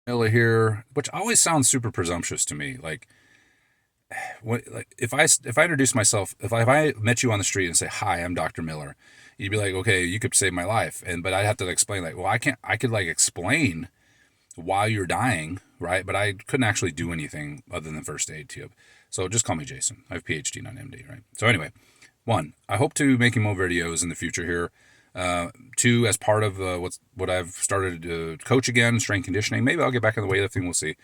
Miller here, which always sounds super presumptuous to me. Like if I introduce myself, if I met you on the street and say hi, I'm Dr. Miller, you'd be like, okay, you could save my life, but I'd have to explain like, well, I can't. I could like explain why you're dying, right? But I couldn't actually do anything other than first aid to you. So just call me Jason. I have PhD, not MD, right? So anyway, one, I hope to making more videos in the future here. Two, as part of what I've started to coach again, strength conditioning. Maybe I'll get back in the weightlifting. We'll see.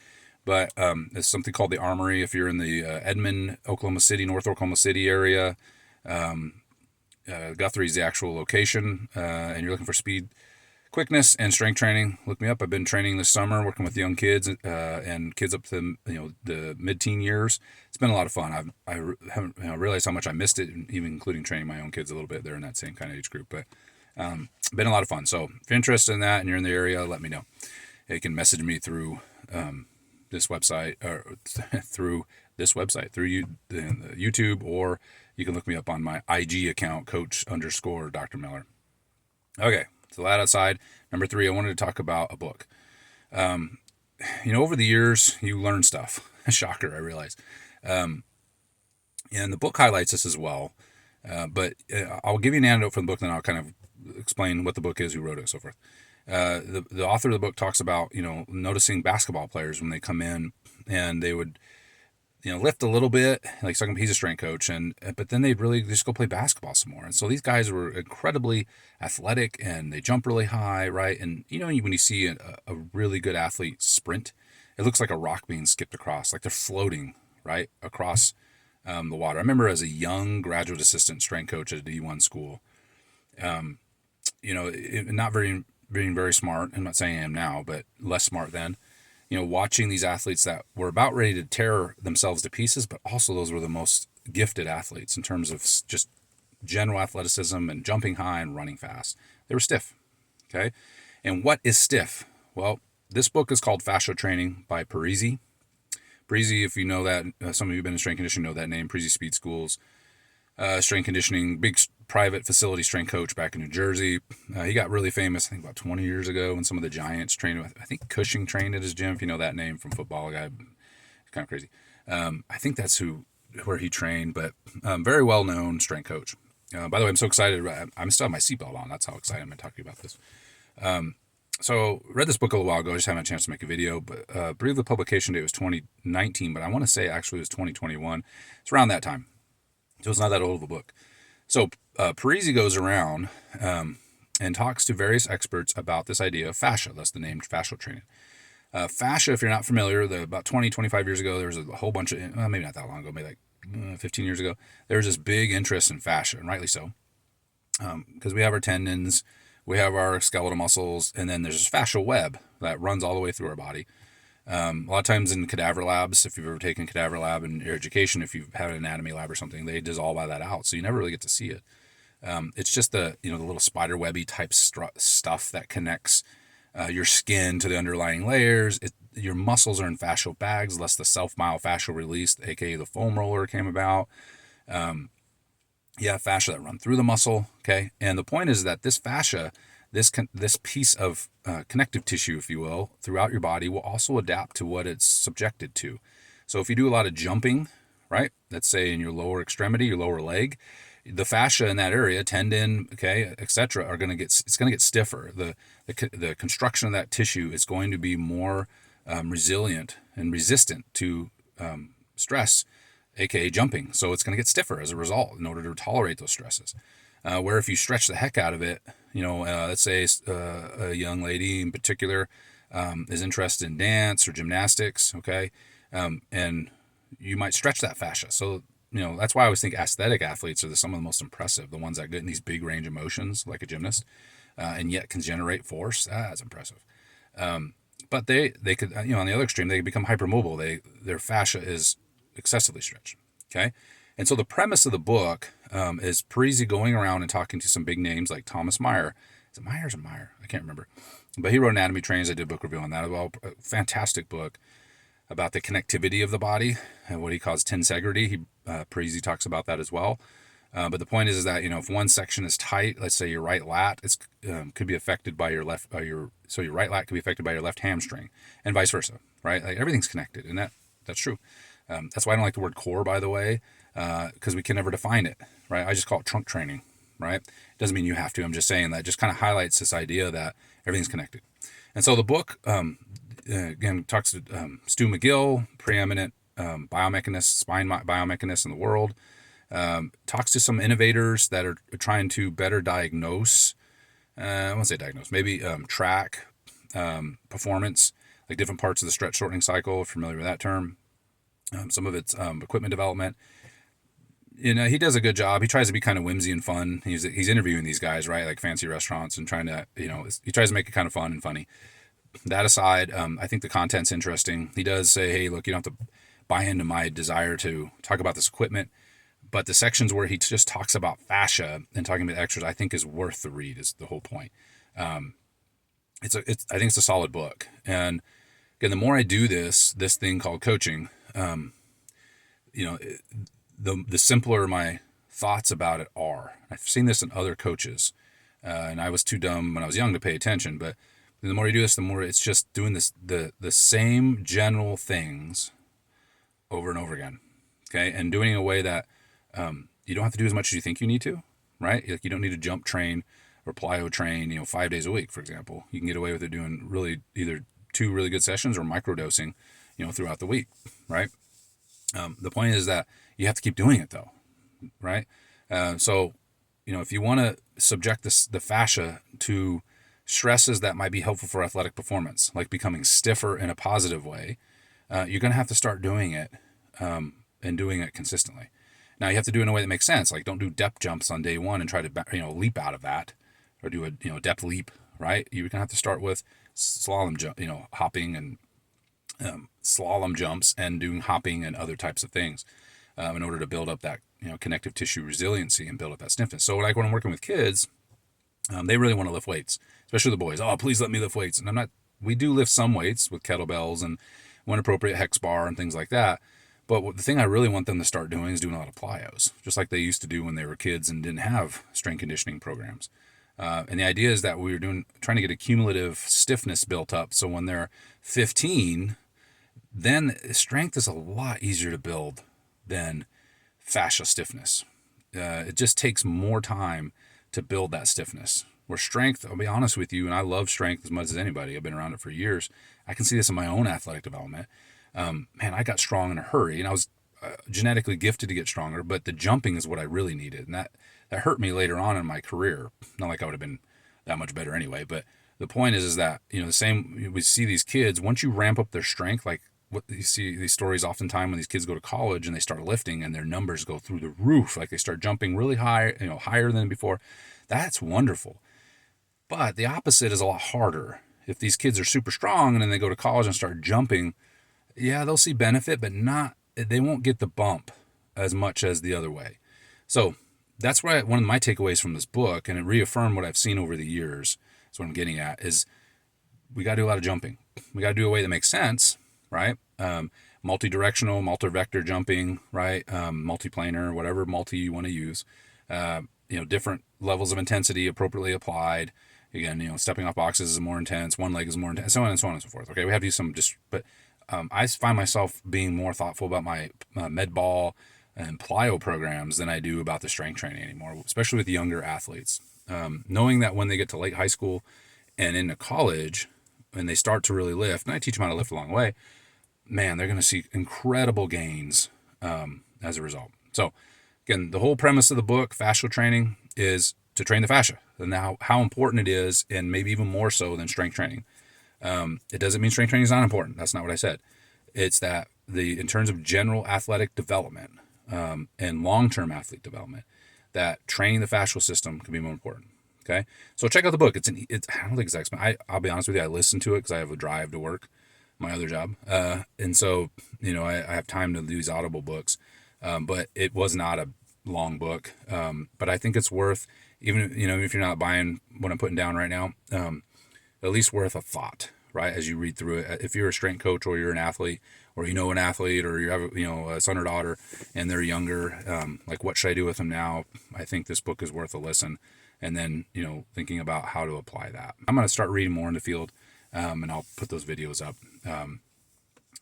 But it's something called the Armory. If you're in the Edmond, Oklahoma City, North Oklahoma City area, Guthrie is the actual location, and you're looking for speed, quickness, and strength training, look me up. I've been training this summer, working with young kids and kids up to the mid-teen years. It's been a lot of fun. I haven't realized how much I missed it, even including training my own kids a little bit. They're in that same kind of age group, but been a lot of fun. So if you're interested in that and you're in the area, let me know. You can message me through this website or through this website through the YouTube, or you can look me up on my IG account, Coach_Dr. Miller. Okay, so that aside, number three, I wanted to talk about a book. Over the years, you learn stuff. Shocker, I realize. And the book highlights this as well. But I'll give you an anecdote from the book, then I'll kind of explain what the book is, who wrote it, so forth. The author of the book talks about noticing basketball players when they come in and they would lift a little bit, like he's a strength coach, but then they'd really just go play basketball some more. And so these guys were incredibly athletic and they jump really high, right? And when you see a really good athlete sprint, it looks like a rock being skipped across, like they're floating right across the water. I remember as a young graduate assistant strength coach at a D1 school, not being very smart. I'm not saying I am now, but less smart then. Watching these athletes that were about ready to tear themselves to pieces, but also those were the most gifted athletes in terms of just general athleticism and jumping high and running fast. They were stiff. Okay. And what is stiff? Well, this book is called Fascia Training by Parisi. Parisi, if you know that, some of you have been in strength conditioning know that name, Parisi Speed Schools. Strength conditioning, big private facility strength coach back in New Jersey. He got really famous, I think, about 20 years ago when some of the Giants trained with, I think Cushing trained at his gym, if you know that name from football. Guy, kind of crazy. I think that's where he trained, but very well known strength coach. By the way, I'm so excited. I'm still have my seatbelt on. That's how excited I'm going to talk to you about this. So read this book a little while ago. I just haven't had a chance to make a video, but I believe the publication date was 2019, but I want to say actually it was 2021. It's around that time. So it's not that old of a book. So Parisi goes around and talks to various experts about this idea of fascia. That's the name, fascial training. Fascia, if you're not familiar, about 20, 25 years ago, there was a whole bunch of, maybe not that long ago, maybe like 15 years ago, there was this big interest in fascia, and rightly so, because we have our tendons, we have our skeletal muscles, and then there's this fascial web that runs all the way through our body. A lot of times in cadaver labs, if you've ever taken cadaver lab in your education, if you've had an anatomy lab or something, they dissolve all that out, so you never really get to see it. It's just the little spider webby type stuff that connects your skin to the underlying layers. Your muscles are in fascial bags, thus the self-myofascial release, aka the foam roller, came about. Fascia that run through the muscle. Okay, and the point is that this fascia, this piece of connective tissue, if you will, throughout your body will also adapt to what it's subjected to. So if you do a lot of jumping, right, let's say in your lower extremity, your lower leg, the fascia in that area, tendon, okay, etc., it's going to get stiffer. The construction of that tissue is going to be more resilient and resistant to stress, aka jumping. So it's going to get stiffer as a result in order to tolerate those stresses. Where if you stretch the heck out of it, let's say a young lady in particular is interested in dance or gymnastics, okay, and you might stretch that fascia. So that's why I always think aesthetic athletes are some of the most impressive, the ones that get in these big range of motions like a gymnast, and yet can generate force. That's impressive. But they could, on the other extreme, they become hypermobile. Their fascia is excessively stretched. Okay. And so the premise of the book is Parisi going around and talking to some big names like Thomas Meyer. Is it Myers or Meyer? I can't remember. But he wrote Anatomy Trains. I did a book review on that as well. A fantastic book about the connectivity of the body and what he calls tensegrity. Parisi talks about that as well. But the point is that, if one section is tight, let's say your right lat, it's could be affected by your left, so your right lat could be affected by your left hamstring, and vice versa, right? Like everything's connected, and that's true. That's why I don't like the word core, by the way, because we can never define it, right? I just call it trunk training, right? It doesn't mean you have to. I'm just saying that just kind of highlights this idea that everything's connected. And so the book, again, talks to Stu McGill, preeminent biomechanist, spine biomechanist in the world. Talks to some innovators that are trying to better diagnose, I won't say diagnose, maybe track performance, like different parts of the stretch shortening cycle, familiar with that term. Some of it's equipment development. He does a good job. He tries to be kind of whimsy and fun. He's interviewing these guys, right? Like fancy restaurants, and trying to, he tries to make it kind of fun and funny. That aside, I think the content's interesting. He does say, hey, look, you don't have to buy into my desire to talk about this equipment, but the sections where he just talks about fascia and talking about extras, I think is worth the read, is the whole point. I think it's a solid book. And again, the more I do this thing called coaching, the simpler my thoughts about it are. I've seen this in other coaches, and I was too dumb when I was young to pay attention. But the more you do this, the more it's just doing the same general things over and over again. Okay, and doing it in a way that you don't have to do as much as you think you need to, right? Like you don't need to jump train or plyo train, 5 days a week, for example. You can get away with it doing really either 2 really good sessions or microdosing, throughout the week, right? The point is that you have to keep doing it though, right? So, if you want to subject the fascia to stresses that might be helpful for athletic performance, like becoming stiffer in a positive way, you're going to have to start doing it and doing it consistently. Now you have to do it in a way that makes sense. Like don't do depth jumps on day one and try to leap out of that, or do a depth leap, right? You're going to have to start with slalom jump, hopping and slalom jumps and doing hopping and other types of things in order to build up that connective tissue resiliency and build up that stiffness. So like when I'm working with kids, they really want to lift weights, especially the boys. Oh, please let me lift weights. And we do lift some weights with kettlebells and when appropriate hex bar and things like that. But the thing I really want them to start doing is doing a lot of plyos, just like they used to do when they were kids and didn't have strength conditioning programs. And the idea is that we were trying to get a cumulative stiffness built up. So when they're 15, then strength is a lot easier to build than fascia stiffness. It just takes more time to build that stiffness. Where strength, I'll be honest with you, and I love strength as much as anybody. I've been around it for years. I can see this in my own athletic development. I got strong in a hurry, and I was genetically gifted to get stronger, but the jumping is what I really needed. And that hurt me later on in my career. Not like I would have been that much better anyway, but the point is that, the same, we see these kids, once you ramp up their strength, like what you see these stories oftentimes when these kids go to college and they start lifting and their numbers go through the roof, like they start jumping really high, higher than before. That's wonderful. But the opposite is a lot harder. If these kids are super strong and then they go to college and start jumping, yeah, they'll see benefit, but they won't get the bump as much as the other way. So that's one of my takeaways from this book, and it reaffirmed what I've seen over the years. That's what I'm getting at, is we got to do a lot of jumping. We got to do a way that makes sense, right? Multi-directional, multi-vector jumping, right? Multi-planar, whatever multi you want to use. Different levels of intensity appropriately applied. Again, stepping off boxes is more intense. One leg is more intense, so on and so on and so forth. Okay, we have to use some but I find myself being more thoughtful about my med ball and plyo programs than I do about the strength training anymore, especially with younger athletes. Knowing that when they get to late high school and into college, and they start to really lift, and I teach them how to lift along the way, man, they're going to see incredible gains as a result. So again, the whole premise of the book, Fascia Training, is to train the fascia, and how important it is, and maybe even more so than strength training. It doesn't mean strength training is not important. That's not what I said. It's that in terms of general athletic development and long-term athlete development, that training the fascial system can be more important. Okay, so check out the book. It's I don't think it's expensive. I'll be honest with you. I listen to it because I have a drive to work, my other job, and so I have time to do these audible books. But it was not a long book. But I think it's worth, even if you're not buying what I'm putting down right now, at least worth a thought, right? As you read through it, if you're a strength coach or you're an athlete, or you know an athlete, or you have a son or daughter and they're younger, like what should I do with them now? I think this book is worth a listen. And then thinking about how to apply that. I'm going to start reading more in the field, and I'll put those videos up. And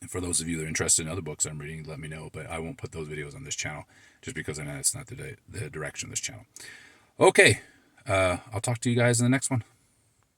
for those of you that are interested in other books I'm reading, let me know. But I won't put those videos on this channel just because I know it's not the direction of this channel. Okay, I'll talk to you guys in the next one.